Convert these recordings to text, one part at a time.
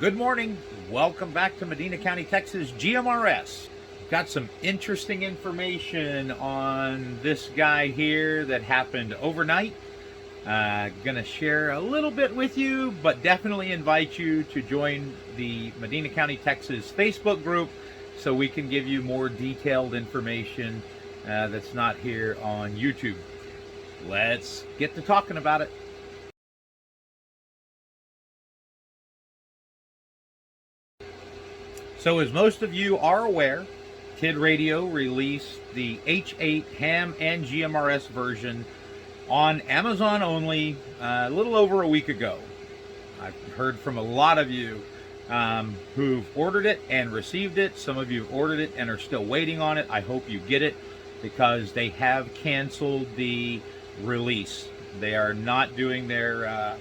Good morning. Welcome back to Medina County, Texas GMRS. Got some interesting information on this guy here that happened overnight. Gonna share a little bit with you, but definitely invite you to join the Medina County, Texas Facebook group so we can give you more detailed information that's not here on YouTube. Let's get to talking about it. So as most of you are aware, Tidradio released the H8 ham and GMRS version on Amazon only a little over a week ago. I've heard from a lot of you who've ordered it and received it. Some of you have ordered it and are still waiting on it. I hope you get it because they have canceled the release. They are not doing their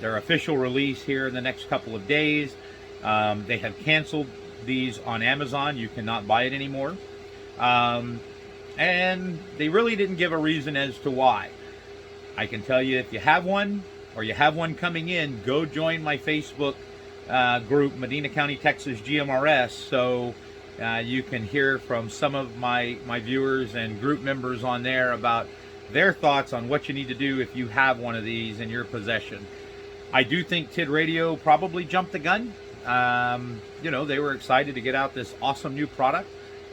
official release here in the next couple of days. They have canceled these on Amazon. You cannot buy it anymore. And they really didn't give a reason as to why. I can tell you, if you have one or you have one coming in, go join my Facebook group, Medina County Texas GMRS, so you can hear from some of my viewers and group members on there about their thoughts on what you need to do if you have one of these in your possession. I do think Tidradio probably jumped the gun. You know, they were excited to get out this awesome new product.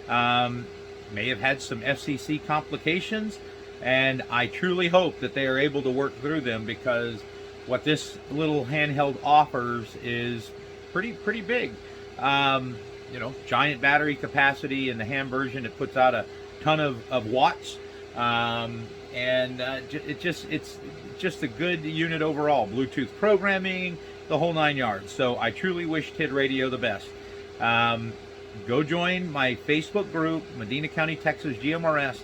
May have had some FCC complications, and I truly hope that they are able to work through them, because what this little handheld offers is pretty big. You know, giant battery capacity in the ham version. It puts out a ton of watts, and it's just a good unit overall. Bluetooth programming, the whole 9 yards. So I truly wish Tidradio the best. Go join my Facebook group, Medina County Texas GMRS,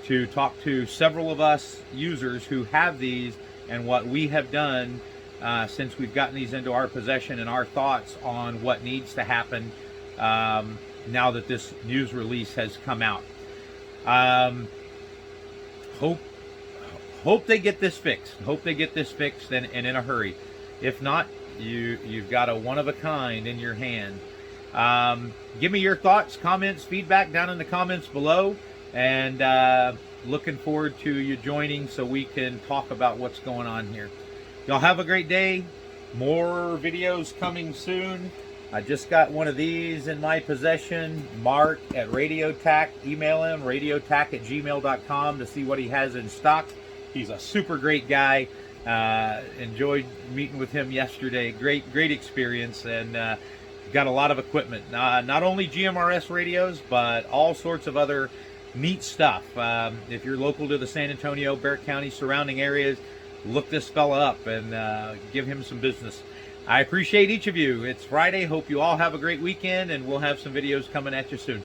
to talk to several of us users who have these and what we have done since we've gotten these into our possession, and our thoughts on what needs to happen now that this news release has come out. Hope they get this fixed. Hope they get this fixed and in a hurry. If not, you've got a one-of-a-kind in your hand. Give me your thoughts, comments, feedback down in the comments below, and looking forward to you joining so we can talk about what's going on here. Y'all have a great day. More videos coming soon. I just got one of these in my possession. Mark at RadioTac. Email him, radiotac@gmail.com, to see what he has in stock. He's a super great guy. Enjoyed meeting with him yesterday. Great experience, and got a lot of equipment. Not only GMRS radios, but all sorts of other neat stuff. If you're local to the San Antonio, Bexar County surrounding areas, look this fella up and give him some business. I appreciate each of you. It's Friday. Hope you all have a great weekend, and we'll have some videos coming at you soon.